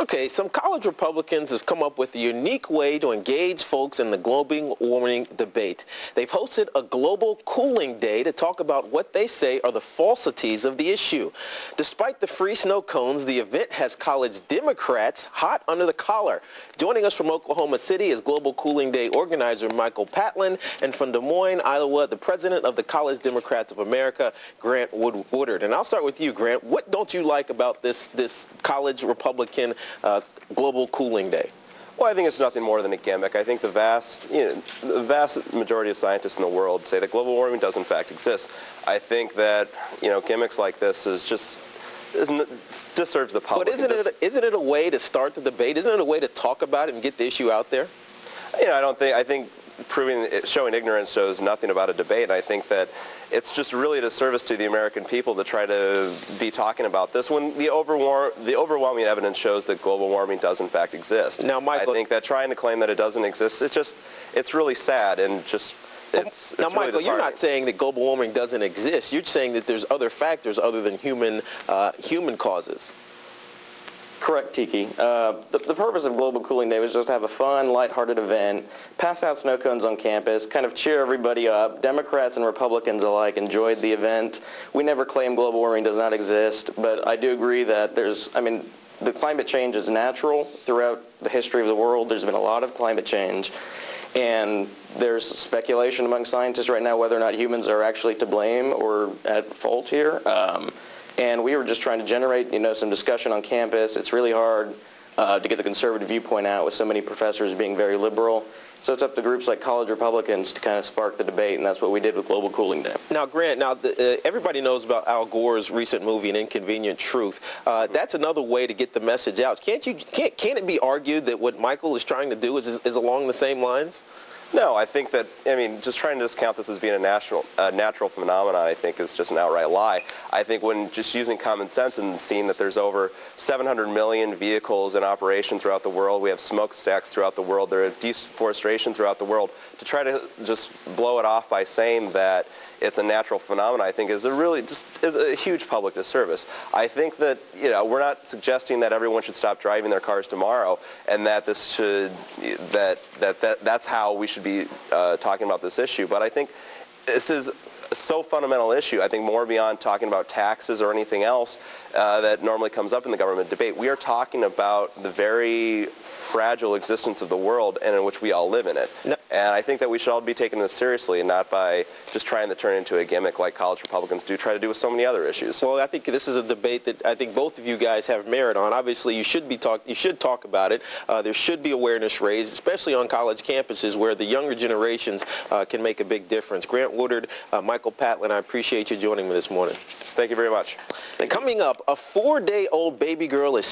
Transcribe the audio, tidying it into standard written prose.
Okay, some college Republicans have come up with a unique way to engage folks in the global warming debate. They've hosted a global cooling day to talk about what they say are the falsities of the issue. Despite the free snow cones, the event has college Democrats hot under the collar. Joining us from Oklahoma City is Global Cooling Day organizer Michael Patlan, and from Des Moines, Iowa, the president of the College Democrats of America, Grant Woodard. And I'll start with you, Grant. What don't you like about this college Republican Global Cooling Day? Well, I think it's nothing more than a gimmick. I think the vast majority of scientists in the world say that global warming does in fact exist. I think that gimmicks like this just serves the public. But isn't it a way to start the debate? Isn't it a way to talk about it and get the issue out there? I think showing ignorance shows nothing about a debate. And I think that it's just really a disservice to the American people to try to be talking about this when the overwhelming evidence shows that global warming does in fact exist. Now, Michael, I think that trying to claim that it doesn't exist, it's really sad and just it's now, really Michael, you're not saying that global warming doesn't exist. You're saying that there's other factors other than human causes. Correct, Tiki. The purpose of Global Cooling Day was just to have a fun, lighthearted event, pass out snow cones on campus, kind of cheer everybody up. Democrats and Republicans alike enjoyed the event. We never claim global warming does not exist, but I do agree that the climate change is natural throughout the history of the world. There's been a lot of climate change, and there's speculation among scientists right now whether or not humans are actually to blame or at fault here. And we were just trying to generate, some discussion on campus. It's really hard to get the conservative viewpoint out with so many professors being very liberal. So it's up to groups like college Republicans to kind of spark the debate, and that's what we did with Global Cooling Day. Now, Grant, everybody knows about Al Gore's recent movie, An Inconvenient Truth. That's another way to get the message out. Can't it be argued that what Michael is trying to do is along the same lines? No, I think that, just trying to discount this as being a natural phenomenon, I think is just an outright lie. I think when just using common sense and seeing that there's over 700 million vehicles in operation throughout the world, we have smokestacks throughout the world, there is deforestation throughout the world, to try to just blow it off by saying that it's a natural phenomenon, I think is a huge public disservice. I think that, we're not suggesting that everyone should stop driving their cars tomorrow and that that's how we should be talking about this issue. But I think this is a so fundamental issue, I think more beyond talking about taxes or anything else that normally comes up in the government debate. We are talking about the very fragile existence of the world and in which we all live in it. No. And I think that we should all be taking this seriously and not by just trying to turn it into a gimmick like college Republicans try to do with so many other issues. Well, I think this is a debate that I think both of you guys have merit on. Obviously, you should talk about it. There should be awareness raised, especially on college campuses where the younger generations can make a big difference. Grant Woodard, Michael Patlan, I appreciate you joining me this morning. Thank you very much. Coming up, a 4-day-old baby girl is